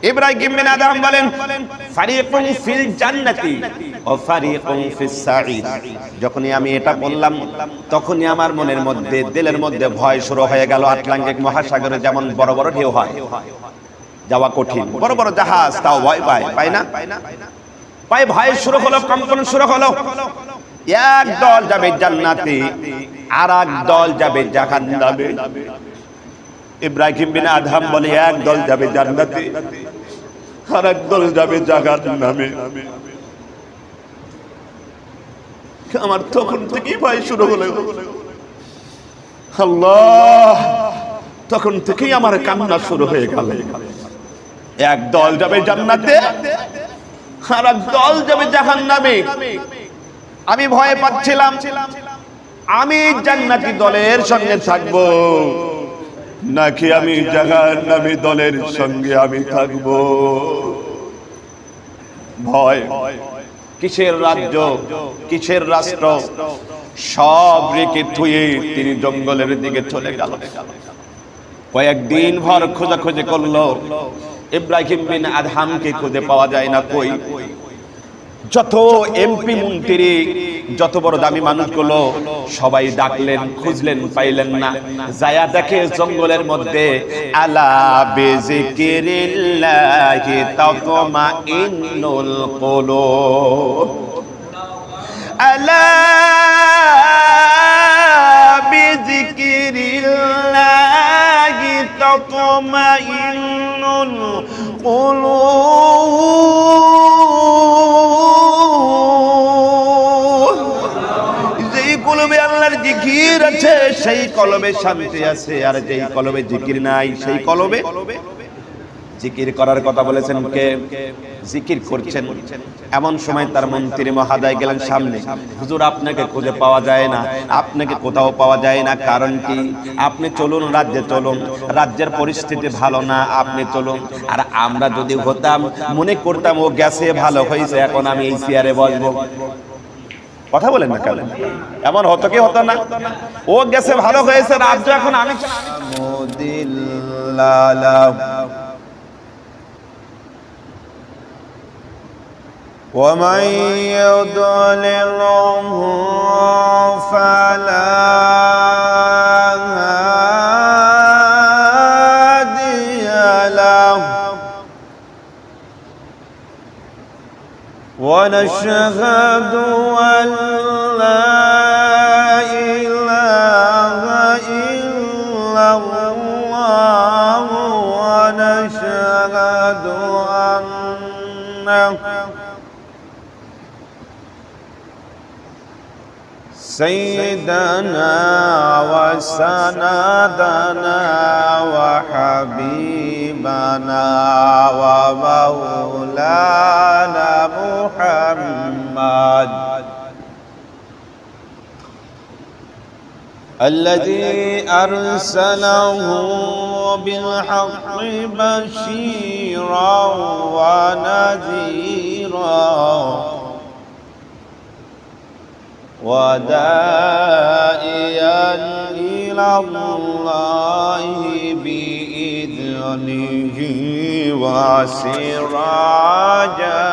ইব্রাহিম বিন Adham বলেন ফারিকুন feel জান্নাতি ওয়া ফারিকুন ফিস সাঈদ। যখনই আমি এটা বললাম তখনই আমার মনের মধ্যে দিলের মধ্যে ভয় শুরু হয়ে গেল। আটলান্টিক মহাসাগরে যেমন বড় বড় ঢেউ হয়, যাওয়া কঠিন, বড় বড় জাহাজ তাও ভয় পায় না, পায় ভয় শুরু হলো, কম্পন শুরু হলো। এক দল যাবে জান্নাতে আর এক দল যাবে জাহান্নামে। ইব্রাহিম বিন আদহাম বলে এক দল যাবে জান্নাতে আর এক দল যাবে জাহান্নামে। আমার তখন থেকেই ভয় শুরু হলো। আল্লাহ, তখন থেকেই আমার কান্না শুরু হয়ে গেল। এক দল যাবে জান্নাতে আর এক দল যাবে জাহান্নামে। আমি ভয় পাচ্ছিলাম, আমি জান্নাতি দলের সঙ্গে থাকবো নাকি আমি জাহান্নামী দলের সঙ্গে আমি থাকবো। ভয়, কিসের রাজ্য, কিসের রাষ্ট্র, সব রেখে থুয়ে তিনি জঙ্গলের দিকে চলে গেল। কয়েকদিন ভর খোঁজাখুঁজি করলো, ইব্রাহিম বিন আদহামকে খুঁজে পাওয়া যায় না। কই, যত এমপি মন্ত্রী, যত বড় দামি মানুষগুলো সবাই ডাকলেন, খুঁজলেন, পাইলেন না। যায়া দেখে জঙ্গলের মধ্যে আলা বিযিকিরিল্লাহি তাতমাইন্নুল কুলুব, আলা বিযিকিরিল্লাহি তাতমাইন্নুল কুলুব। কলবে আল্লাহর জিকির আছে সেই কলবে শান্তি আছে, আর যেই কলবে জিকির নাই সেই কলবে জিকির করার কথা বলেছেন কে? জিকির করছেন। এমন সময় তার মন্ত্রী মহোদয় গেলেন সামনে, হুজুর আপনাকে খুঁজে পাওয়া যায় না, আপনাকে কোথাও পাওয়া যায় না, কারণ কি? আপনি চলুন রাজ্যে চলুন, রাজ্যের পরিস্থিতি ভালো না, আপনি চলুন। আর আমরা যদি হতাম মনে করতাম ও গেছে ভালো হয়েছে, এখন আমি এই চেয়ারে বসবো। কথা বলেন না কেন? এমন হতো কি হতো না? ও গেছে ভালো হয়েছে, রাজ্য এখন আমি। ومن يضلله فلا هادي له ونشهد أن لا إله إلا الله ونشهد أن سيدنا وسندنا وحبيبنا ومولانا محمد الذي أرسله بالحق بشيرا ونذيرا وداعيا إلى الله بإذنه وسراجا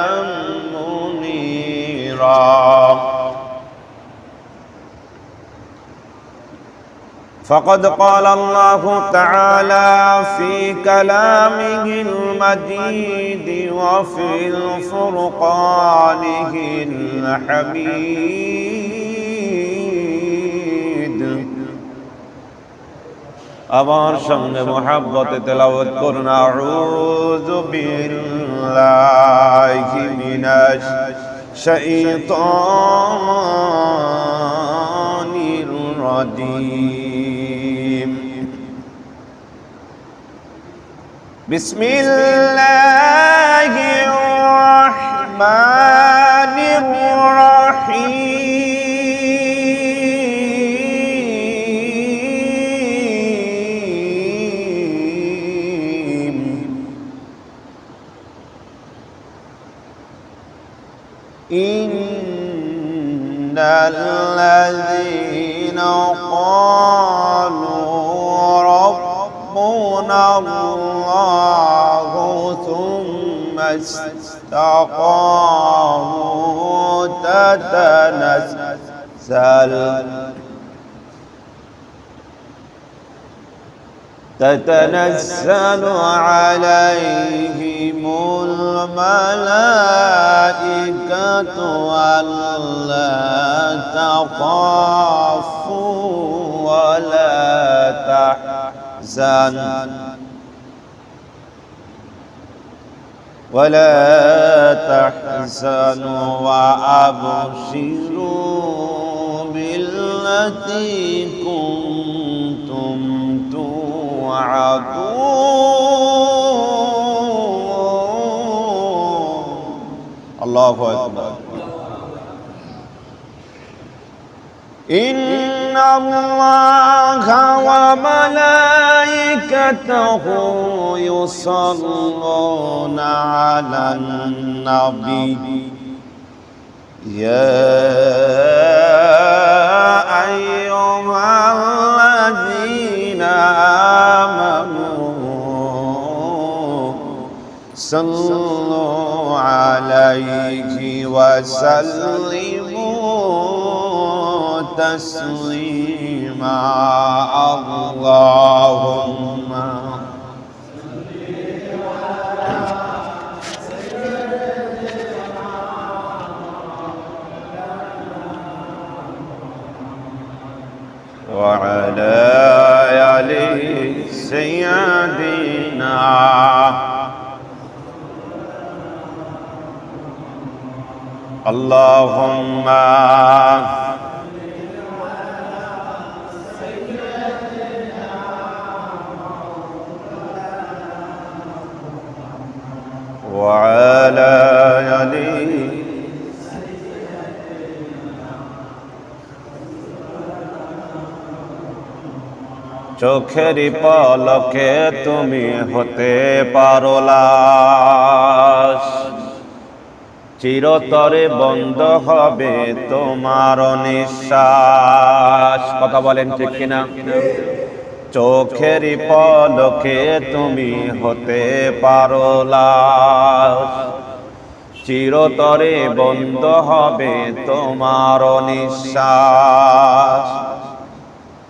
منيرا. فقد قال الله تعالى في كلامه المجيد وفي الفرقانه الحميد. আমার সঙ্গে মোহাব্বতে তেলাওয়াত করুন আউযু বিল্লাহি মিনাশ শাইতানির রাজীম. বিসমিল্লাহির রহমানির রহিম. ইন্নাল্লাযীনা ক্বালু রাব্বুনা আল্লাহু ما استقاموا تتنزل عليهم الملائكة ألا تخافوا ولا تحزنوا وأبشروا بالتي كنتم توعدون. الله أكبر. إن الله وملائكته يصلون على النبي يا أيها الذين آمنوا صلوا عليه وسلموا تسليما. اللهم وعلى آل سيدنا اللهم وعلى آل চোখের পলকে তুমি হতে পারো লাশ, চিরতরে বন্ধ হবে তোমার নিঃশ্বাস। কথা বলেন ঠিক কিনা? চোখের পলকে তুমি হতে পারো লাশ, চিরতরে বন্ধ হবে তোমার নিঃশ্বাস।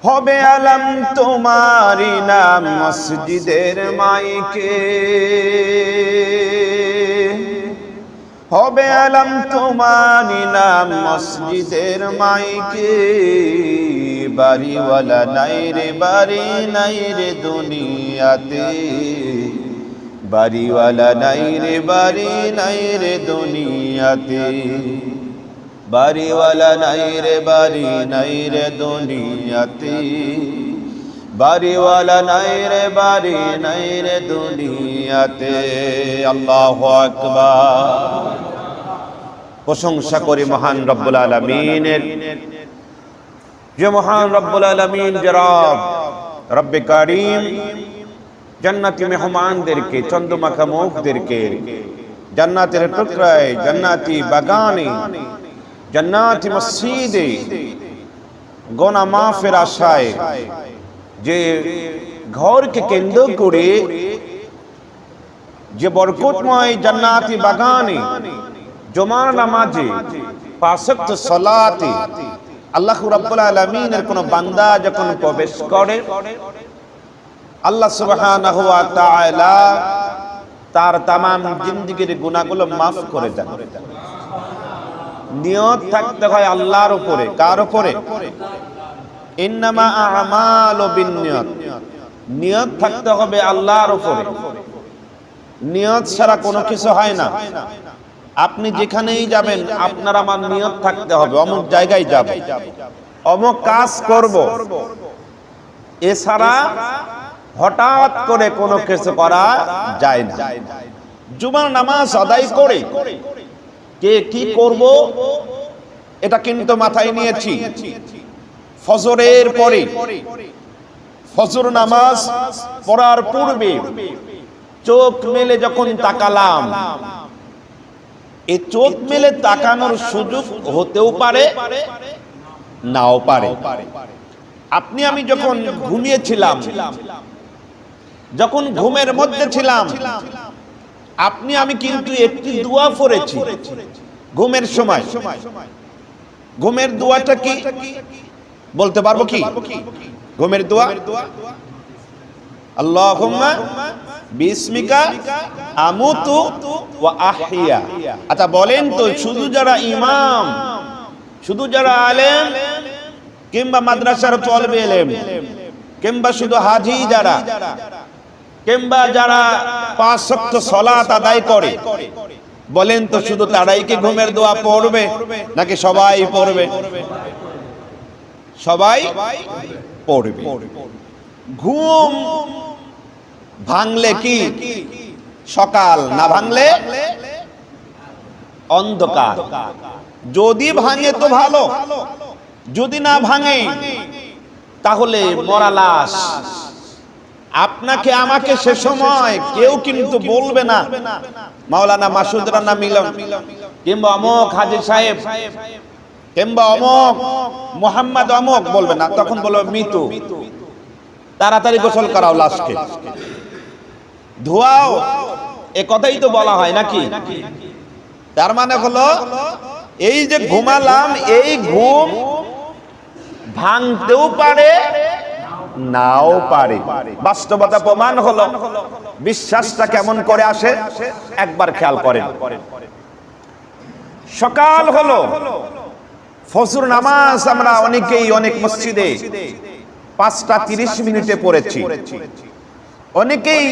হবে আলম তোমারি নাম মসজিদের মাইকে, হবে আলম তোমারি নাম মসজিদের মাইকে। বাড়িওয়ালা নাই রে বাড়ি নাই রে দুনিয়াতে, বাড়িওয়ালা নাই রে বাড়ি নাই রে দুনিয়াতে, বাড়িওয়ালা নাই রে বাড়ি নাই রে দুনিয়াতে, বাড়িওয়ালা নাই রে বাড়ি নাই রে দুনিয়াতে। আল্লাহু আকবার। প্রশংসা করি মহান রব্বুল আলামিনের, যে মহান রব্বুল আলামিন যে রব, রব্বে কারীম জান্নাতি মেহমানদেরকে, চন্দ্রমাখা মুখদেরকে জান্নাতের টুকরায়, জান্নাতি বাগানে, জান্নাতি মসজিদে গুনাহ মাফের আশায় যে ঘরকে কেন্দ্র করে যে বরকতময় জান্নাতি বাগানে জুমার নামাজে পাঁচ ওয়াক্ত সালাতে আল্লাহ রাব্বুল আলামিনের কোন বান্দা যখন প্রবেশ করে, আল্লাহ সুবহানাহু ওয়া তাআলা তার তামাম জিন্দেগীর গুনাহগুলো মাফ করে দেন। নিয়ত থাকতে হয় আল্লাহর উপরে। কার উপরে? ইন্নামা আমালু বিন্নিয়াত। নিয়ত থাকতে হবে আল্লাহর উপরে। নিয়ত ছাড়া কোনো কিছু হয় না। আপনি যেখানেই যাবেন আপনার আমার নিয়ত থাকতে হবে, অমুক জায়গায় যাব, অমুক কাজ করব। এছাড়া হঠাৎ করে কোনো কিছু করা যায় না। জুমার নামাজ আদায় করে কে কি করব এটা কিন্তু মাথায় নিয়েছি। ফজরের পরে, ফজর নামাজ পড়ার পূর্বে চোখ মেলে যখন তাকালাম, এই চোখ মেলে তাকানোর সুযোগ হতেও পারে, নাও পারে। আপনি আমি যখন ঘুমিয়েছিলাম, যখন ঘুমের মধ্যে ছিলাম, আপনি আমি কিন্তু একটি দোয়া পড়েছি ঘুমের সময়। ঘুমের দোয়াটা কি বলতে পারবো কি? ঘুমের দোয়া আল্লাহুম্মা বিসমিকা আমুতু ওয়া আহইয়া। আচ্ছা বলেন তো, শুধু যারা ইমাম, শুধু যারা আলেম কিংবা মাদ্রাসার তালিবে ইলম, কিংবা শুধু হাজি যারা, কিংবা যারা 5 ওয়াক্ত সালাত আদায় করে, বলেন তো শুধু তারাই কি ঘুমের দোয়া পড়বে নাকি সবাই পড়বে? সবাই পড়বে। ঘুম ভাঙলে কি সকাল, না ভাঙলে অন্ধকার। যদি ভাঙে তো ভালো, যদি না ভাঙে তাহলে মরা লাশ। আপনাকে আমাকে সে সময় কেউ কিন্তু বলবে না মাওলানা মাসুদ রানা মিলন, কিংবা অমক হাজী সাহেব, কিংবা অমক মোহাম্মদ অমক, বলবে না। তখন বলবে মৃত্যু, তাড়াতাড়ি গোসল করাও লাশকে, ধোয়াও। এ কথাই তো বলা হয় নাকি? তার মানে হলো এই যে ঘুমালাম, এই ঘুম ভাঙতেও পারে নাও পারে। বাস্তবতা প্রমাণ হলো। বিশ্বাসটা কেমন করে আসে একবার খেয়াল করেন। সকাল হলো, ফজর নামাজ আমরা অনেকেই অনেক মসজিদে 5:30 পড়েছি, অনেকেই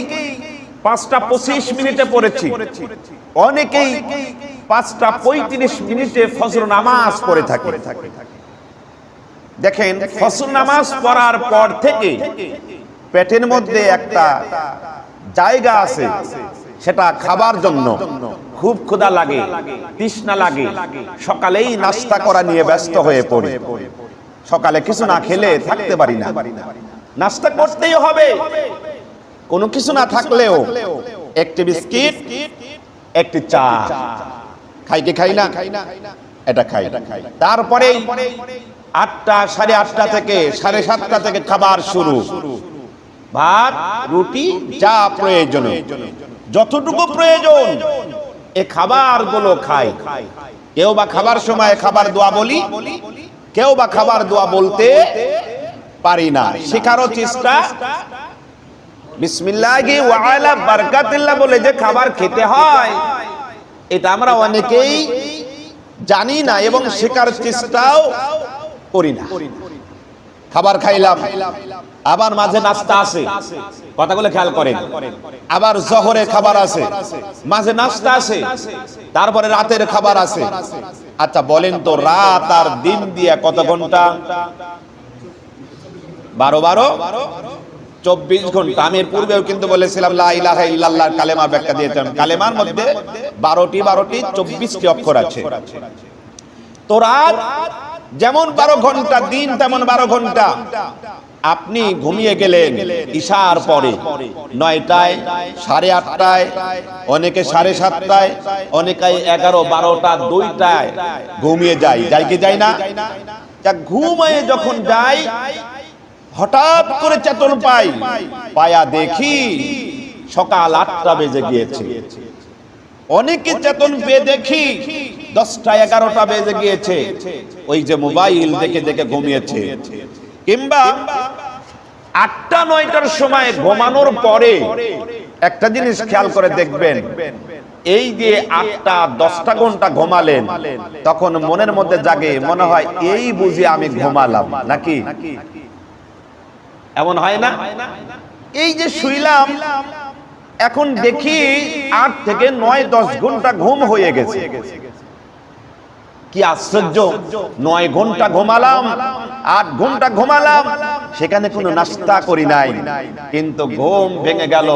5:25 পড়েছি, অনেকেই 5:35 ফজর নামাজ পড়ে থাকে। দেখেন, ফজর নামাজ পড়ার পর থেকে পেটের মধ্যে একটা জায়গা আছে, সেটা খাবার জন্য খুব ক্ষুধা লাগে, তৃষ্ণা লাগে। সকালেই নাস্তা করা নিয়ে ব্যস্ত হয়ে পড়ি। সকালে কিছু না খেলে থাকতে পারি না, নাস্তা করতেই হবে। কোনো কিছু না থাকলেও একটি বিস্কিট, একটি চা খাই কি খাই না? এটা খাই। তারপরে 8টা, 8:30 থেকে 7:30 থেকে খাবার শুরু। ভাত, রুটি, যা প্রয়োজন, যতটুকু প্রয়োজন এই খাবারগুলো খাই। কেউ বা খাবার সময় খাবার দোয়া বলি, কেউ বা খাবার দোয়া বলতে পারি না। শেখারও চেষ্টা, বিসমিল্লাহি ওয়া আলা বারাকাতিল্লাহ বলে যে খাবার খেতে হয়, এটা আমরা অনেকেই জানি না এবং শেখার চেষ্টাও করি না। খাবার খাইলাম, আবার মাঝে নাস্তা আছে, কথাগুলো খেয়াল করেন। আবার জোহরে খাবার আছে, মাঝে নাস্তা আছে, তারপরে রাতের খাবার আছে। আচ্ছা বলেন তো, রাত আর দিন দিয়ে কত ঘন্টা? 24 ঘন্টা। আমি এর পূর্বেও কিন্তু বলেছিলাম লা ইলাহা ইল্লাল্লাহ কালেমা ব্যাখ্যা দিয়েছিলাম। কালেমার মধ্যে 12টি 24টি অক্ষর আছে। তো রাত যেমন 12 ঘন্টা, দিন তেমন 12 ঘন্টা। আপনি ঘুমিয়ে গেলেন ইশার পরে 9টায়, 8:30টায়, অনেকে 7:30টায়, অনেকে 11, 12টা, 2টায় ঘুমিয়ে যায়। যাই কি যায় না? ঘুমিয়ে যখন যাই, হঠাৎ করে চেতন পাই, পায়া দেখি সকাল 8টা বেজে গিয়েছে। অনেকে চেতন পেয়ে দেখি 10টা, 11টা বেজে গিয়েছে। ওই যে মোবাইল দেখে দেখে ঘুমিয়েছে। কিংবা 8টা, 9টার সময় ঘুমানোর পরে একটা জিনিস খেয়াল করে দেখবেন, এই যে 8টা, 10টা ঘন্টা ঘুমালেন, তখন মনের মধ্যে জাগে, মনে হয় এই বুঝি আমি ঘুমালাম নাকি? এমন হয় না? এই যে শুইলাম, এখন দেখি 8 থেকে 9, 10 ঘন্টা ঘুম হয়ে গেছে। কি আশ্চর্য! 9 ঘন্টা ঘুমালাম, 8 ঘন্টা ঘুমালাম, সেখানে কোনো নাস্তা করি নাই, কিন্তু ঘুম ভেঙে গেল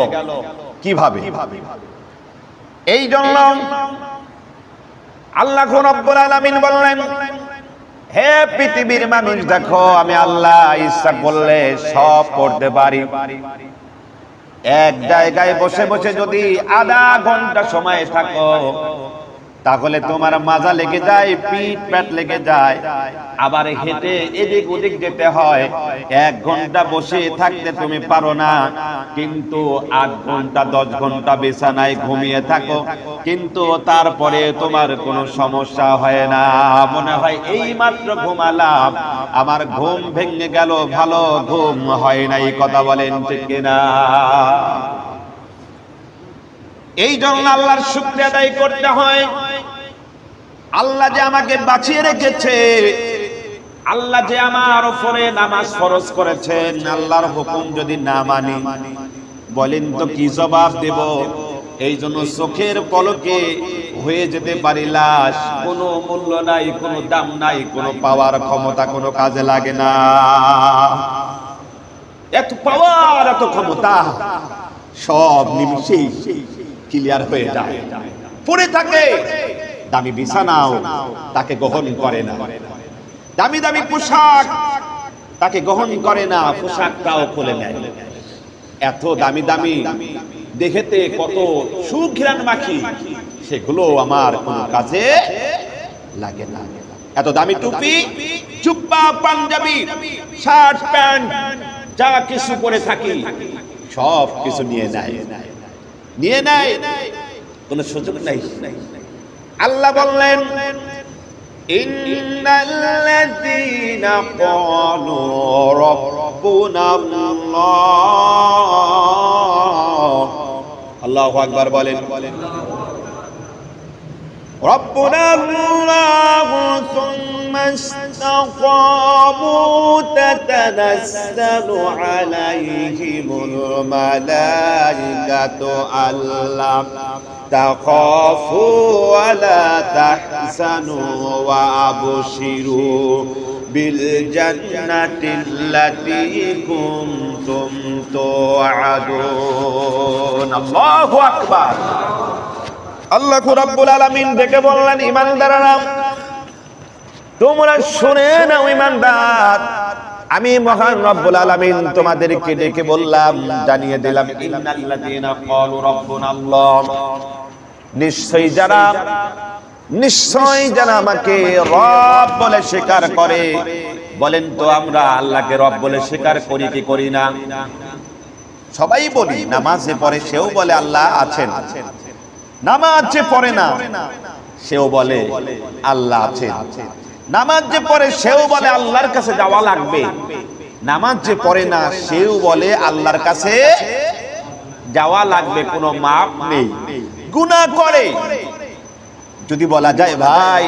কিভাবে? এই জন্য আল্লাহ রাব্বুল আলামিন বললেন, হে পৃথিবীর মানুষ, দেখো আমি আল্লাহ ইচ্ছা করলে সব করতে পারি। এক জায়গায় বসে বসে যদি আধা ঘন্টা সময় থাকো, তাহলে তোমার মাজা লেগে যায়, পিঠ পেট লেগে যায়, আবার হেঁটে এদিক ওদিক যেতে হয়। 1 ঘন্টা বসে থাকতে তুমি পারো না, কিন্তু 8 ঘন্টা 10 ঘন্টা বিছানায় ঘুমিয়ে থাকো, কিন্তু তারপরে তোমার কোনো সমস্যা হয় না। মনে হয় এই মাত্র ঘুমালাম, আমার ঘুম ভেঙে গেল, ভালো ঘুম হয় না। এই কথা বলেন ঠিক কিনা? এই জন্য আল্লাহর শুকরিয়া আদায় করতে হয়। আল্লাহ যে আমাকে বাঁচিয়ে রেখেছে, আল্লাহ যে আমার উপরে নামাজ ফরজ করেছেন, আল্লাহর হুকুম যদি না মানি, বলেন তো কি জবাব দেব? এই জন্য চোখের পলকে হয়ে যেতে পারি লাশ, কোনো মূল্য নাই, কোনো দাম নাই, কোনো পাওয়ার ক্ষমতা কোনো কাজে লাগে না। এত পাওয়ার, এত ক্ষমতা সব নিমিষেই ক্লিয়ার হয়ে যায়, পড়ে থাকে। দামি বিছানাও তাকে গ্রহণ করে না, দামি দামি পোশাক তাকে গ্রহণ করে না, পোশাকটাও খুলে নেয়। এত দামি দামি দেখেতে কত সুঘ্রাণ মাখি, সেগুলো আমার কোনো কাজে লাগে না। এত দামি টুপি, জুব্বা, পাঞ্জাবি, শার্ট, প্যান্ট যা কিছু পরে থাকি, সব কিছু নিয়ে নেয়, নিয়ে নেয়, কোনো সুযোগ নাই। আল্লাহ বললেন, ইন্নাল্লাযীনা ক্বালু রাব্বুনাল্লাহ, আল্লাহু আকবার বলেন, রাব্বুনাল্লাহু সুম্মা ইসতাকামু তাতানাজ্জালু আলাইহিমুল মালাইকাতু আল্লা তাখাফু ওয়া লা তাহজানু ওয়া আবশিরু বিল জান্নাতিল্লাতী কুনতুম তুআদুন। আল্লাহু আকবার। আল্লাহ রাব্বুল আলামিন ডেকে বললেন, ঈমানদাররা তোমরা শুনে নাও। ঈমানদার, আমি মহান রব্বুল আলামিন তোমাদেরকে ডেকে বললাম, জানিয়ে দিলাম, ইন্নাল্লাযীনা ক্বালু রাব্বুনাল্লাহ, নিশ্চয়ই যারা আমাকে রব বলে স্বীকার করে। বলেন তো আমরা আল্লাহকে রব বলে স্বীকার করি কি করি না? সবাই বলি, নামাজে পড়ে সেও বলে আল্লাহ আছেন, নামাজ যে পড়ে না সেও বলে আল্লাহ আছেন, নামাজ যে পড়ে সেও বলে আল্লাহর কাছে যাওয়া লাগবে, নামাজ যে পড়ে না সেও বলে আল্লাহর কাছে যাওয়া লাগবে, কোনো মাপ নেই। গুনাহ করে যদি বলা যায়, ভাই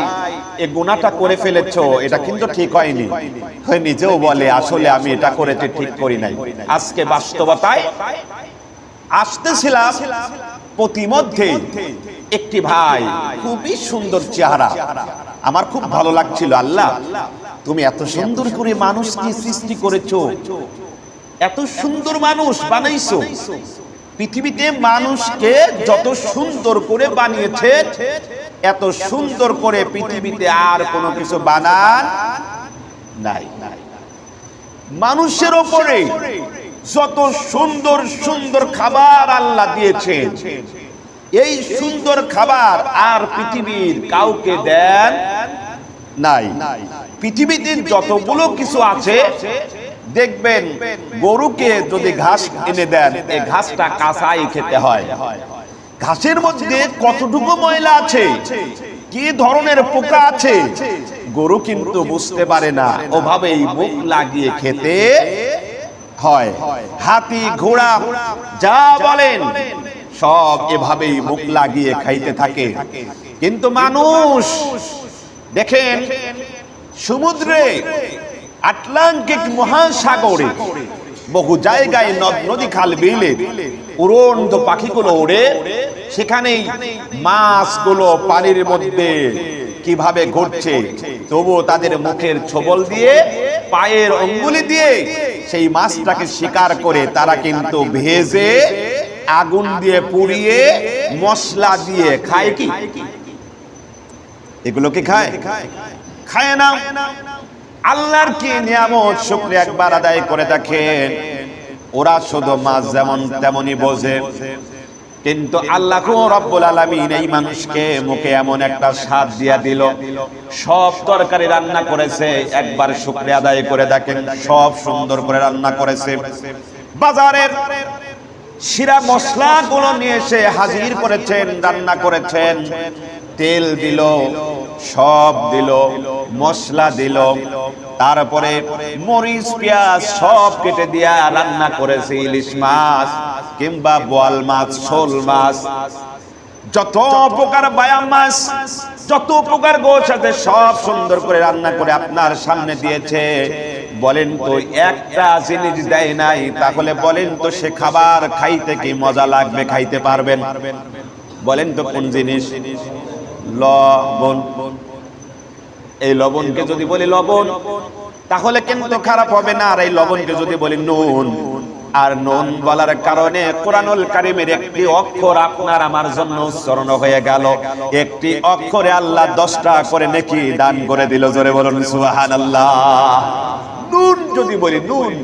এই গুনাহটা করে ফেলেছো, এটা কিন্তু ঠিক হয়নি, নিজেও বলে আসলে আমি এটা করেছি, ঠিক করি নাই। আজকে বাস্তবতায় আসতেছিলাম, প্রতিমধ্যে একটি ভাই, খুবই সুন্দর চেহারা, আমার খুব ভালো লাগছিল। আল্লাহ, তুমি এত সুন্দর করে মানুষকে সৃষ্টি করেছো, এত সুন্দর মানুষ বানাইছো, পৃথিবীতে মানুষকে যত সুন্দর করে বানিয়েছে, এত সুন্দর করে পৃথিবীতে আর কোনো কিছু বানান নাই। মানুষের উপরে যত সুন্দর সুন্দর খাবার আল্লাহ দিয়েছেন, এই সুন্দর খাবার আর পৃথিবীর কাউকে দেন নাই। পৃথিবীতে যতগুলো কিছু আছে, দেখবেন গরুকে যদি ঘাস এনে দেন, এই ঘাসটা কাঁচাই খেতে হয়। ঘাসের মধ্যে কতটুকু ময়লা আছে, কি ধরনের পোকা আছে, গরু কিন্তু বুঝতে পারে না, ওভাবেই মুখ লাগিয়ে খেতে হয়। হাতি, ঘোড়া যা বলেন সব এভাবেই মুখ লাগিয়ে খাইতে থাকে। কিন্তু মানুষ দেখেন, সমুদ্রে, আটলান্টিক মহাসাগরে, বহু জায়গায় নদ নদী, খাল বিলে উড়ন্ত পাখিগুলো ওড়ে, সেখানেই মাছগুলো পানির মধ্যে কিভাবে ঘুরছে, তবুও তাদের মুখের ছোবল দিয়ে, পায়ের অঙ্গুলি দিয়ে সেই মাছটাকে শিকার করে তারা কিন্তু ভেজে, আগুন দিয়ে পুড়িয়ে, মশলা দিয়ে খায়। কি এগুলো কি খায়? খায় না। আল্লাহর কি নিয়ামত, শুকরিয়া একবার আদায় করে দেখেন। ওরা শুধু মাছ যেমন তেমনই বোঝে, কিন্তু আল্লাহ রাব্বুল আলামিন এই মানুষকে মুখে এমন একটা স্বাদ দিয়া দিল, সব তরকারি রান্না করেছে, একবার শুকরিয়া আদায় করে দেখেন, সব সুন্দর করে রান্না করেছে। বাজারের শিরা মশলাগুলো নিয়ে এসে হাজির করেছেন, রান্না করেছেন, তেল দিল, সব দিল, মশলা দিল, তারপরে মরিচ পেঁয়াজ সব কেটে দিয়া রান্না করেছে। ইলিশ মাছ কিংবা বোয়াল মাছ, শোল মাছ, যত প্রকার বায়াম মাছ, যত প্রকার গোশ আছে সব সুন্দর করে রান্না করে আপনার সামনে দিয়েছে। বলেন তো একটা জিনিস দেয় নাই, তাহলে বলেন তো সে খাবার খাইতে কি মজা লাগবে, খাইতে পারবেন? বলেন তো কোন জিনিস? লবণ। এই লবণকে যদি বলি লবণ, তাহলে কিন্তু খারাপ হবে না। আর এই লবণকে যদি বলি নুন, আর নুন বলার কারণে কোরআনুল কারীমের একটি অক্ষর আপনার আমার জন্য উচ্চারণ হয়ে গেল। একটি অক্ষরে আল্লাহ 10টা করে নেকি দান করে দিল। জোরে বলুন সুবহানাল্লাহ। নুন যদি বলি নুন,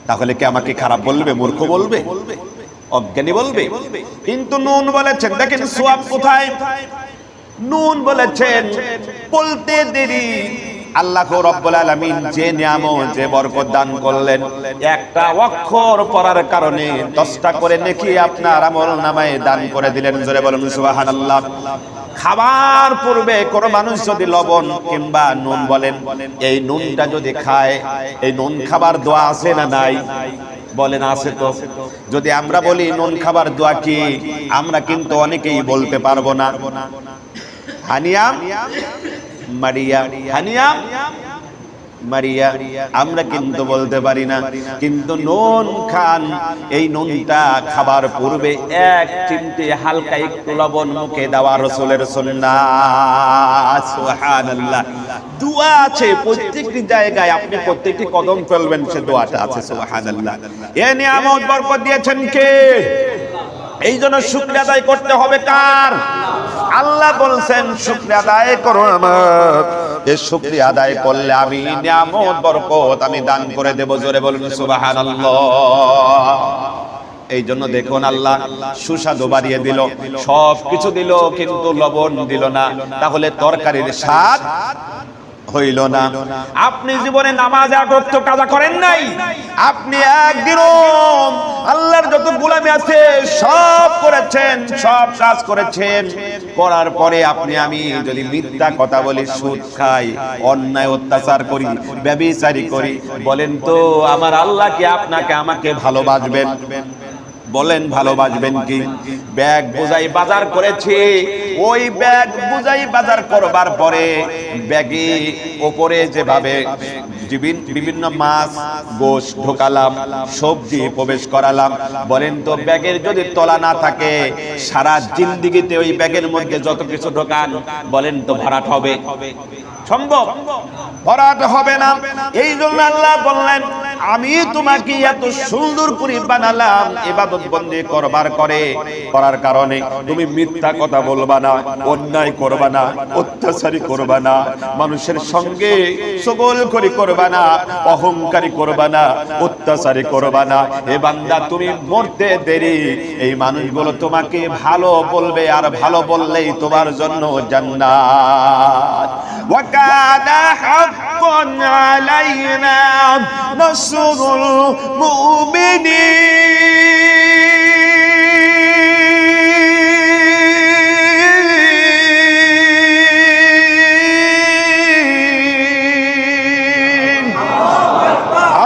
তাহলে কি আমাকে খারাপ বলবে, মূর্খ বলবে, অজ্ঞানী বলবে? কিন্তু নুন বলেছেন, দেখেন সওয়াব কোথায়। নুন বলেছেন বলতে দেরি আল্লাহ রাব্বুল আলামিন যে নিয়ামত, যে বরকত দান করলেন, একটা অক্ষর পড়ার কারণে 10টা করে নেকি আপনার আমলনামায় দান করে দিলেন। জোরে বলুন সুবহানাল্লাহ। খাবার পূর্বে কোন মানুষ যদি লবণ কিংবা নুন বলেন, এই নুনটা যদি খায়, এই নুন খাবার দোয়া আছে না নাই? বলেন আছে তো। যদি আমরা বলি নুন খাবার দোয়া কি, আমরা কিন্তু অনেকেই বলতে পারবো না। হানিয়া মারিয়া, হানিয়া মারিয়া, আমরা কিন্তু বলতে পারি না। কিন্তু নুন খান, এই নুনটা খাবার পূর্বে এক চিমটে হালকা একটু লবণ মুখে দেওয়া রাসূলের সুন্নাহ। সুবহানাল্লাহ। দোয়া আছে প্রত্যেকটি জায়গায়, আপনি প্রত্যেকটি কদম ফেলবেন সে দোয়াটা আছে। সুবহানাল্লাহ। এই নিয়ামত বরকত দিয়েছেন কে? এই জন্য শুকরিয়া আদায় করতে হবে কার? আল্লাহ বলছেন শুকরিয়া আদায় করো আমার। এই শুকরিয়া আদায় করলে আমি নিয়ামত বরকত আমি দান করে দেব। জোরে বলুন সুবহানাল্লাহ। এই জন্য দেখুন আল্লাহ সুস্বাদু বাড়িয়ে দিল, সব কিছু দিল, কিন্তু লবণ দিল না, তাহলে তরকারির স্বাদ হইল না। আপনি জীবনে নামাজ এক ওয়াক্ত কাজা করেন নাই, আপনি একদিনও আল্লাহর যত গোলামি আছে সব করেছেন, সব কাজ করেছেন, করার পরে আপনি আমি যদি মিথ্যা কথা বলি, সুদ খাই, অন্যায় অত্যাচার করি, ব্যভিচারী করি, বলেন তো আমার আল্লাহ কি আপনাকে আমাকে ভালোবাসবেন? বলেন ভালোবাসবেন কি? ব্যাগ বোঝাই বাজার করেছি, ওই ব্যাগ বোঝাই বাজার করবার পরে ব্যাগে ওপরে যেভাবে বিভিন্ন মাছ গোশ ঢোকালাম, সবজি প্রবেশ করালাম, বলেন তো ব্যাগের যদি তলা না থাকে, সারা জিন্দেগিতে ওই ব্যাগের মধ্যে যত কিছু ঢোকান, বলেন তো ভরাট হবে? সম্ভব? ভরাট হবে না। এই জন্য আল্লাহ বললেন আমি তোমাকে এত সুন্দর করে বানালাম, ইবাদত বন্দি করার কারণে তুমি মিথ্যা কথা বলবা না, অন্যায় করবা না, অত্যাচারী করবা না, মানুষের সঙ্গে সগলখড়ি করবা না, অহংকারী করবা না, অত্যাচারী করবা না। এ বান্দা তুমি মরতে দেরি, এই মানুষগুলো তোমাকে ভালো বলবে, আর ভালো বললেই তোমার জন্য জান্নাত। وكان حقا علينا نصر المؤمنين।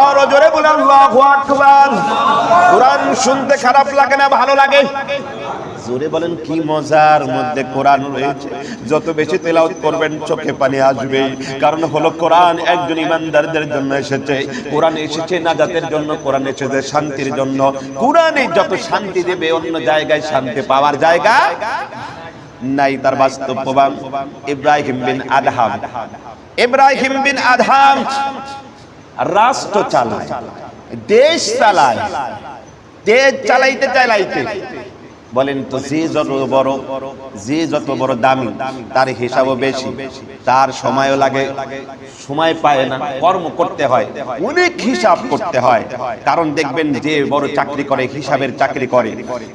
আর জোরে বলেন আল্লাহু আকবার। কুরআন শুনতে খারাপ লাগে না, ভালো লাগে? জোরে বলেন কি মজার মধ্যে কোরআন রয়েছে। যত বেশি তেলাওয়াত করবেন চোখে পানি আসবে। কারণ হলো কোরআন একজন ইমানদারদের জন্য এসেছে, কোরআন এসেছে নাজাতের জন্য, কোরআন এসেছে শান্তির জন্য। কোরআনে যত শান্তি দেবে অন্য জায়গায় শান্তি পাওয়ার জায়গা নাই। তার বাস্তব প্রমাণ ইব্রাহিম বিন আদহাম। ইব্রাহিম বিন আদহাম রাষ্ট্র চালায়, দেশ চালায়, দেশ চালাইতে চালাইতে বলেন তো যে যত বড় দামি তার হিসাবও বেশি, তার সময়ও লাগে, সময় পায় না, কর্ম করতে হয়, অনেক হিসাব করতে হয়। কারণ দেখবেন যে বড় চাকরি করে, হিসাবের চাকরি করে,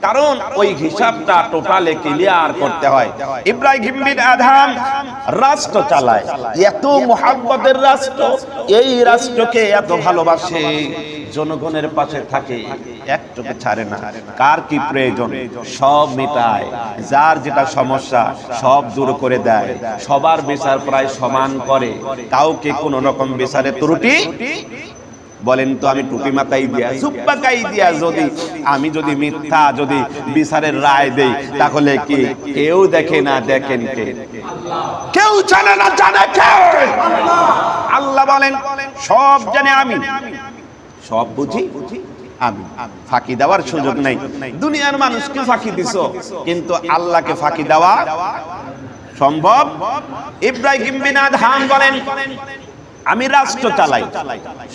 কারণ ওই হিসাবটা টোটালে ক্লিয়ার করতে হয়। ইব্রাহিম বিন আদহাম রাষ্ট্র চালায়, এত মুহাব্বতের রাষ্ট্র, এই রাষ্ট্রকে এত ভালোবাসে, জনগণের পাশে থাকে, একটুকে ছাড়ে না। কার কি প্রয়োজন সব মেটায়, যার যেটা সমস্যা সব দূর করে দেয়, সবার বিচার প্রায় সমান করে, কাউকে কোন রকম বিচারে ত্রুটি। বলেন তো আমি টুপি মাথায় দিয়া জুব্বাকাই দিয়া আমি যদি মিথ্যা যদি বিচারের রায় দেই, তাহলে কি কেউ দেখে না? দেখেন কে? কেউ জানে না, জানে কে? আল্লাহ বলেন সব জানে আমি, সব বুঝি আমি, ফাঁকি দেওয়ার সুযোগ নাই। দুনিয়ার মানুষকে ফাঁকি দিছো, কিন্তু আল্লাহকে ফাঁকি দেওয়া সম্ভব? ইব্রাহিম বিন আদহাম বলেন আমি রাষ্ট্র চালাই,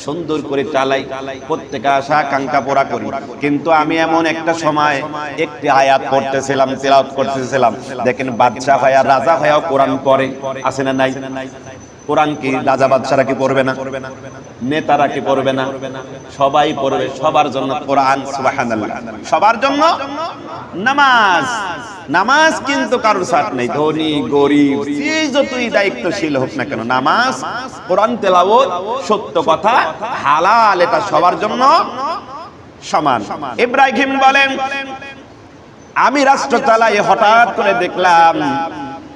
সুন্দর করে চালাই, প্রত্যেকে আশা আকাঙ্ক্ষা পুরা করি, কিন্তু আমি এমন একটা সময় একটি আয়াত পড়তেছিলাম, তেলাওয়াত করতেছিলাম, দেখেন বাদশা হয়া, রাজা হয়াও কোরআন পড়ে, আছে না নাই? কোরআন কি রাজা বাদশারা কি পড়বে না? নেতারা কি পড়বে না? সবাই পড়বে, সবার জন্য কোরআন, সুবহানাল্লাহ, সবার জন্য নামাজ। নামাজ কিন্তু কারোর সাথ নেই, ধনী গরিব যে যতই দায়িত্বশীল হোক না কেন, নামাজ, কোরআন তেলাওয়াত, সত্য কথা, হালাল, এটা সবার জন্য সমান। ইব্রাহিম বলেন আমি রাষ্ট্র চালাই, হঠাৎ করে দেখলাম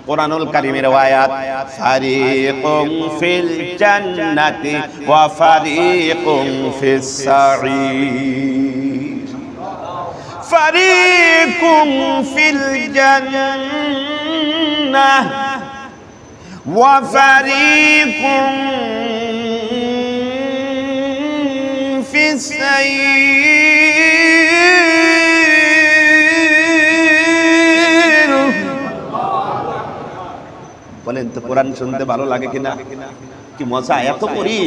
কোরআনুল কারীমের আয়াত, ফারিকুম ফিল জান্নাতি ওয়া ফারিকুম ফিস সাঈর, ফারিকুম ফিল জান্নাহ ওয়া ফারিকুম ফিস সাঈর। বলেন তো কোরআন শুনতে ভালো লাগে কিনা? কি মজা! এত করি,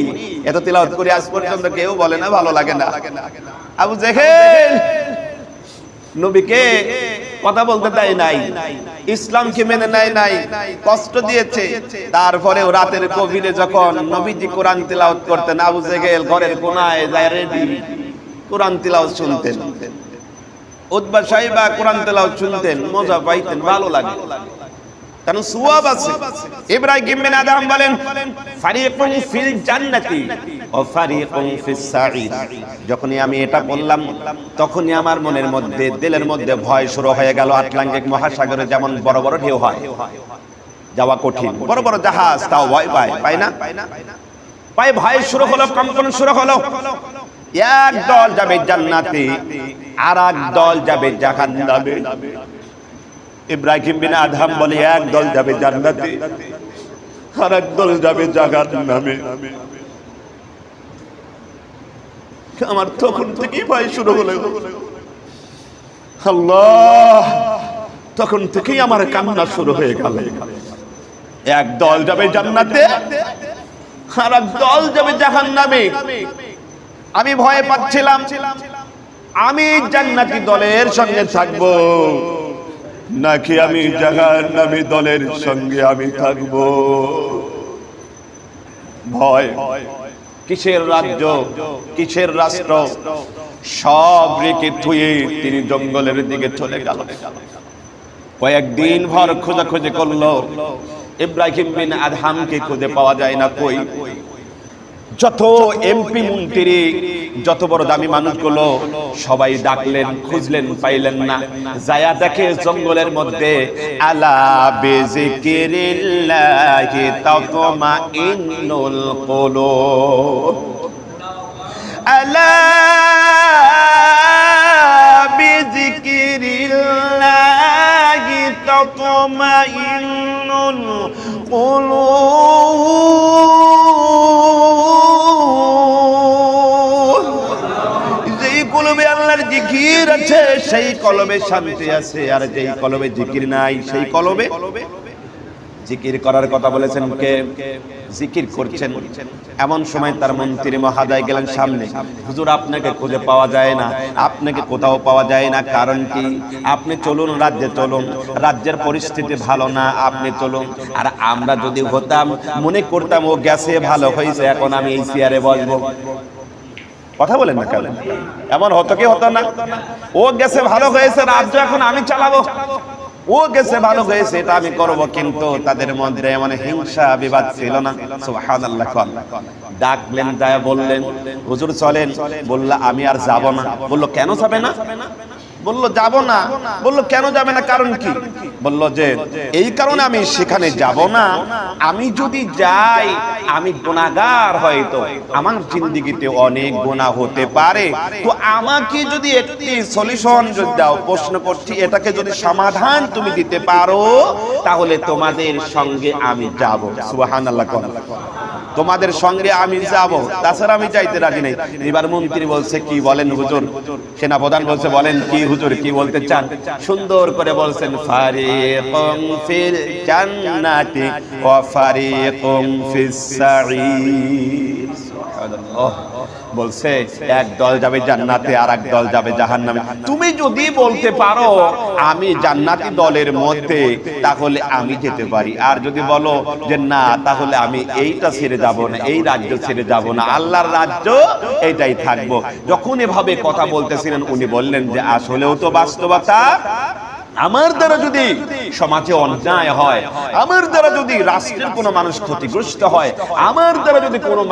এত তেলাওয়াত করি, আজ পর্যন্ত কেউ বলে না ভালো লাগে না। আবু জেহেল নবীকে কথা বলতে দেয় নাই, ইসলামকে মেনে নেয় নাই, কষ্ট দিয়েছে, তারপরেও রাতের গভীরে যখন নবীজি কোরআন তেলাওয়াত করতেন, আবু জেহেল ঘরের কোনায় যায় রেডি, কোরআন তেলাওয়াত শুনতেন। উতবা সাইবা কোরআন তেলাওয়াত শুনতেন, মজা পাইতেন, ভালো লাগে, কারণ সওয়াব আছে। ইব্রাহিম বিন আদহাম বলেন ফারিকুন ফিল জান্নাতি ওয়া ফারিকুন ফিস সাঈর। যখনই আমি এটা বললাম, তখনই আমার মনের মধ্যে, দিলের মধ্যে ভয় শুরু হয়ে গেল। আটলান্টিক মহাসাগরে যেমন বড় বড় ঢেউ হয়, যাওয়া কঠিন, বড় বড় জাহাজ তাও ভয় পায়, পায় না? পায়, ভয় শুরু হলো, কম্পন শুরু হলো। এক দল যাবে জান্নাতে, আর এক দল যাবে জাহান্নামে। ইব্রাহিম বিন আদহাম বলে এক দল যাবে জান্নাতে, আর এক দল যাবে জাহান্নামে। আমার তখন থেকেই ভয় শুরু হলো, আল্লাহ, তখন থেকেই আমার কান্না শুরু হয়ে গেল। এক দল যাবে জান্নাতে, আর এক দল যাবে জাহান্নামে। আমি ভয় পাচ্ছিলাম, আমি জান্নাতি দলের সঙ্গে থাকবো নাকি আমি জাহান্নামী দলের সঙ্গে আমি থাকবো। ভয়। কিসের রাজ্য, কিসের রাষ্ট্র, সব রেখে থুয়ে তিনি জঙ্গলের দিকে চলে গেল। কয়েকদিন ভর খোঁজাখুঁজি করলো, ইব্রাহিম বিন আদহামকে খুঁজে পাওয়া যায় না। কই? যত এমপি মন্ত্রী, যত বড় দামি মানুষগুলো সবাই ডাকলেন, খুঁজলেন, পাইলেন না। যায়া দেখে জঙ্গলের মধ্যে আলা বিযিকিরিল্লাহি তাতমাইন্নুল কুলুব, আলা বিযিকিরিল্লাহি তাতমাইন্নুল কুলুব। জিকির আছে সেই কলবে শান্তি আছে, আর যেই কলবে জিকির নাই সেই কলবে জিকির করার কথা বলেছেন কে? জিকির করছেন। এমন সময় তার মন্ত্রী মহোদয় গেলেন সামনে, হুজুর আপনাকে খুঁজে পাওয়া যায় না, আপনাকে কোথাও পাওয়া যায় না, কারণ কি? আপনি চলুন রাজ্যে চলুন, রাজ্যের পরিস্থিতি ভালো না, আপনি চলুন। আর আমরা যদি হতাম, মনে করতাম ও গেছে ভালো হয়েছে, এখন আমি এই চেয়ারে বসবো। কথা বলেন না কেন? এমন হতো কি হতো না? ও গেছে ভালো হয়েছে, রাজ্য এখন আমি চালাবো, ও গেছে ভালো হয়েছে এটা আমি করব। কিন্তু তাদের মধ্যে এমন হিংসা বিবাদ ছিল না। সুবহানাল্লাহ। ডাকলেন, যায় বললেন হুজুর চলেন। বলল আমি আর যাব না। বলল কেন যাবে না? বলল যাব না। বলল কেন যাবে না, কারণ কি? বলল যে এই কারণে আমি সেখানে যাব না, আমি যদি যাই আমি গুনাহগার, হয়তো আমার জিন্দেগিতে অনেক গুনাহ হতে পারে, তো আমাকে যদি একটি সলিউশন যদি দাও, প্রশ্ন করছি এটাকে যদি সমাধান তুমি দিতে পারো তাহলে তোমাদের সঙ্গে আমি যাব। সুবহানাল্লাহ। তোমাদের সঙ্গে আমি যাব, তাছাড়া আমি যাইতে রাজি নেই। এবার মন্ত্রী বলছে কি বলেন হুজুর? সেনাপ্রধান বলছে বলেন কি হুজুর, কি বলতে চান? সুন্দর করে বলছেন ফারিকুম ফিল জান্নাতি ওয়া ফারিকুম ফিস সাঈর। সুবহানাল্লাহ। বলছে এক দল যাবে জান্নাতে আর এক দল যাবে জাহান্নামে। তুমি যদি বলতে পারো আমি জান্নাতি দলের মধ্যে, তাহলে আমি যেতে পারি। আর যদি বলো যে না, তাহলে আমি এইটা ছেড়ে যাব না, এই রাজ্য ছেড়ে যাব না, আল্লাহর রাজ্য এইটাই থাকবো। যখন এভাবে কথা বলতেছিলেন উনি বললেন যে আসলেও তো বাস্তবতা, আমার দ্বারা যদি সমাজে অন্যায় হয়, আমার দ্বারা যদি রাষ্ট্রের কোনো মানুষ ক্ষতিগ্রস্ত হয়, আমার দ্বারা যদি কোনো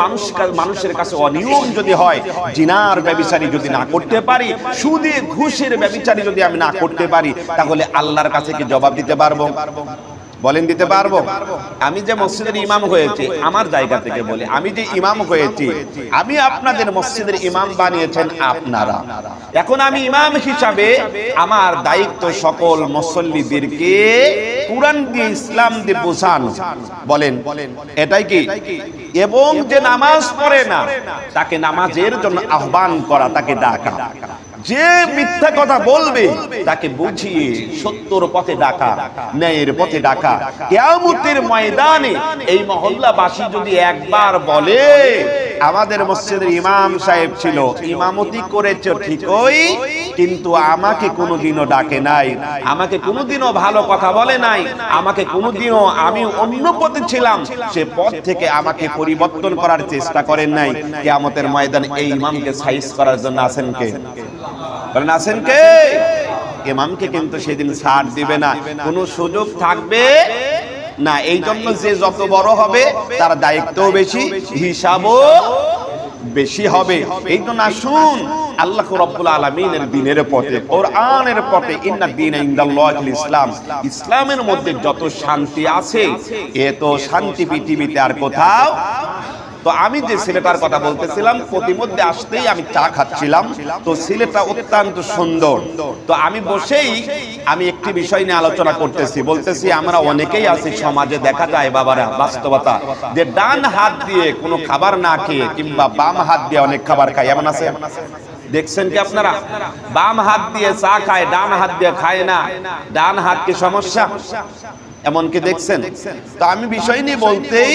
মানুষের কাছে অনিয়ম যদি হয়, জিনার ব্যভিচারী যদি না করতে পারি, সুদে ঘুষের ব্যভিচারী যদি আমি না করতে পারি, তাহলে আল্লাহর কাছে কি জবাব দিতে পারবো? বলেন দিতে পারবো? আমি যে মসজিদের ইমাম হয়েছি, আমার জায়গা থেকে বলি, আমি যে ইমাম হয়েছি, আমি আপনাদের মসজিদের ইমাম বানিয়েছেন আপনারা। এখন আমি ইমাম হিসাবে আমার দায়িত্ব সকল মুসল্লিদেরকে কুরআন দিয়ে ইসলাম দিয়ে বোঝানো। বলেন এটাই কি? এবং যে নামাজ পড়ে না তাকে নামাজের জন্য আহ্বান করা, তাকে ডাকা। যে মিথ্যা কথা বলবে তাকে বুঝিয়ে সত্যর পথে ডাকা, ন্যায়ের পথে ডাকা। কিয়ামতের ময়দানে এই মহল্লাবাসী যদি একবার বলে আমাদের মসজিদের ইমাম সাহেব ছিল, ইমামতি করেছে ঠিকই, কিন্তু আমাকে কোনোদিনও ডাকে নাই, আমাকে কোনোদিনও ভালো কথা বলে নাই, আমাকে কোনোদিনও, আমি অন্য পথে ছিলাম, সে পথ থেকে আমাকে পরিবর্তন করার চেষ্টা করেন নাই, কিয়ামতের ময়দানে এই ইমামকে সাইজ করার জন্য আছেন কে? বলেন আছেন কে? ইমামকে কিন্তু সেদিন ছাড় দিবে না, কোনো সুযোগ থাকবে না। এই জন্য যে যত বড় হবে তার দায়িত্বও বেশি, হিসাবও বেশি হবে। এই জন্য আসুন আল্লাহ রাব্বুল আলামিনের দ্বীনের পথে, কোরআনের পথে, ইন্না দ্বীনা ইনদাল্লাহিল ইসলাম, ইসলামের মধ্যে যত শান্তি আছে এত শান্তি পৃথিবীতে আর কোথাও। তো আমি যে ছেলেটার কথা বলতেছিলাম, প্রতিমধ্যে আসতেই আমি চা খাচ্ছিলাম, তো ছেলেটা অত্যন্ত সুন্দর। তো আমি বসেই আমি একটি বিষয় নিয়ে আলোচনা করতেছি, বলতেছি আমরা অনেকেই আছি সমাজে, দেখা যায় বাবারা বাস্তবতা, যে ডান হাত দিয়ে কোনো খাবার না খেয়ে কিংবা বাম হাত দিয়ে অনেক খাবার খায়, এমন আছে? দেখছেন কি আপনারা? বাম হাত দিয়ে চা খায়, ডান হাত দিয়ে খায় না। ডান হাত কি সমস্যা? এমনকি দেখছেন? তো আমি বিষয় নিয়ে বলতেই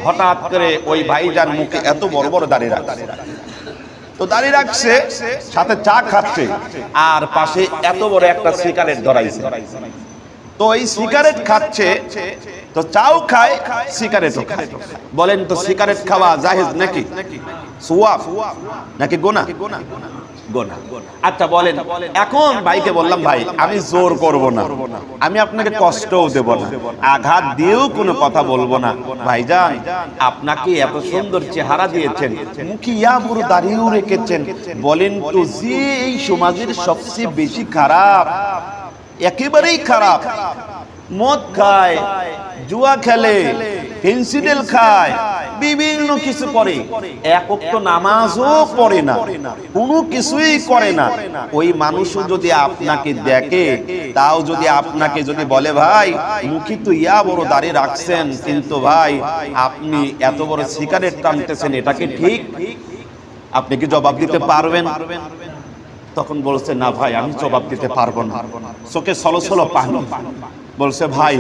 হঠাৎ করে ওই ভাইজান মুখে এত বড় বড় দাড়ি রাখছে, তো দাড়ি রাখছে, সাথে চা খাচ্ছে, আর পাশে এত বড় একটা সিগারেট ধরাইছে। তো এই সিগারেট খাচ্ছে, তো চাও খায়, সিগারেটও খায়। বলেন তো সিগারেট খাওয়া জায়েজ নাকি সওয়াব নাকি গুনাহ? গুনাহ। আচ্ছা বলেন, এখন ভাইকে বললাম ভাই আমি জোর করব না, আমি আপনাকে কষ্টও দেব না, আঘাত দিয়েও কোনো কথা বলবো না। ভাইজান আপনাকে এত সুন্দর চেহারা দিয়েছেন, মুখে ইয়া বড় দাড়িও রেখেছেন, বলেন তো যে এই সমাজের সবচেয়ে বেশি খারাপ, একেবারেই খারাপ, মদ খায়, জুয়া খেলে, ফেন্সিডেল খায়, বিভিন্ন কিছু করে, এক ওয়াক্ত নামাজও পড়ে না, কোনো কিছুই করে না, ওই মানুষও যদি আপনাকে দেখে, তাও যদি আপনাকে যদি বলে ভাই মুখে তো ইয়া বড় দাড়ি রাখছেন, কিন্তু ভাই আপনি এত বড় সিগারেট টানতেছেন, এটা কি ঠিক? আপনি কি জবাব দিতে পারবেন? তখন বলছে না ভাই আমি জবাব দিতে পারবো না, চোখে সলসল পানি। বলছে ভাই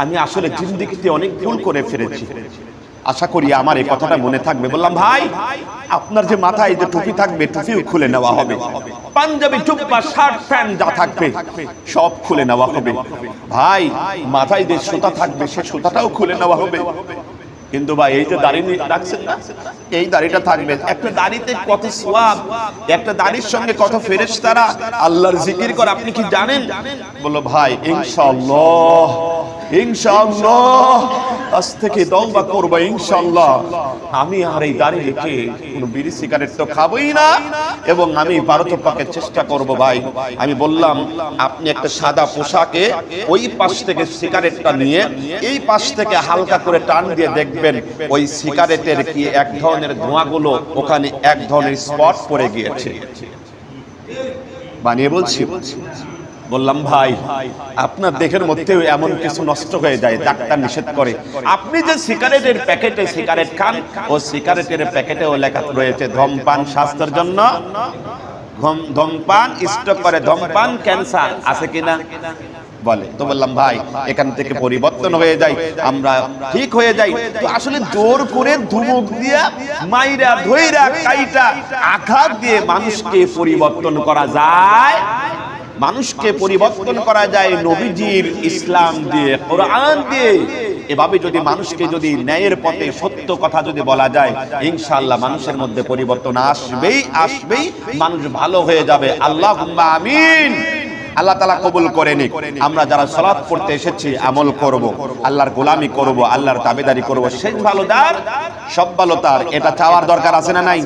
আমি আসলে জিন্দেগিতে অনেক ভুল করে ফেলেছি, আশা করি আমার এই কথাটা মনে থাকবে। বললাম ভাই আপনার যে মাথায় যে টুপি থাকবে টুপিও খুলে নেওয়া হবে, পাঞ্জাবি জুব্বা শার্ট প্যান্ট যা থাকবে সব খুলে নেওয়া হবে, ভাই মাথায় যে সুতা থাকবে সে সুতাটাও খুলে নেওয়া হবে। কিন্তু ভাই এই যে দাড়ি রাখছেন না, এই দাড়িটা থাকবে। একটা দাড়িতে কত সওয়াব, একটা দাড়ির সঙ্গে কত ফেরেশতারা আল্লাহর জিকির করে আপনি কি জানেন? বলল ভাই ইনশাআল্লাহ ইনশাআল্লাহ আজ থেকে তওবা করব ইনশাআল্লাহ, আমি আর এই দাড়ি রেখে কোনো বিড়ি সিগারেট তো খাবই না এবং আমি পারতপক্ষে চেষ্টা করব। ভাই আমি বললাম আপনি একটা সাদা পোশাকে ওই পাশ থেকে সিগারেটটা নিয়ে এই পাশ থেকে হালকা করে টান দিয়ে দেখবেন ওই সিগারেটের কি এক ধরনের ধোঁয়াগুলো ওখানে এক ধরনের স্পট পড়ে গিয়েছে। বানিয়ে বলছি। বললাম ভাই আপনার দেহের মধ্যেও এমন কিছু নষ্ট হয়ে যায়, ডাক্তার নিষেধ করে। আপনি যে সিগারেটের প্যাকেটে সিগারেট খান ও সিগারেটের প্যাকেটেও লেখা রয়েছে ধূমপান স্বাস্থ্যের জন্য, ধূমপান স্টপ করে, ধূমপান ক্যান্সার, আছে কিনা বলে। তো বললাম ভাই এখান থেকে পরিবর্তন হয়ে যায়, আমরা ঠিক হয়ে যাই। তো আসলে জোর করে ধুমুক দিয়া মাইরা ধইরা কাইটা আঘাত দিয়ে মানুষকে পরিবর্তন করা যায়, মানুষকে পরিবর্তন করা যায় নবীজির ইসলাম দিয়ে, কোরআন দিয়ে। এভাবে যদি মানুষকে যদি ন্যায়ের পথে সত্য কথা যদি বলা যায় ইনশাআল্লাহ মানুষের মধ্যে পরিবর্তন আসবেই আসবেই, মানুষ ভালো হয়ে যাবে। আল্লাহুম্মা আমিন। আল্লাহ তাআলা কবুল করে নিক। আমরা যারা সালাত পড়তে এসেছি আমল করব, আল্লাহর গোলামি করব, আল্লাহর তাবেদারি করব, শেষ ভালো তার সব ভালো তার, এটা চাওয়ার দরকার আছে না নাই?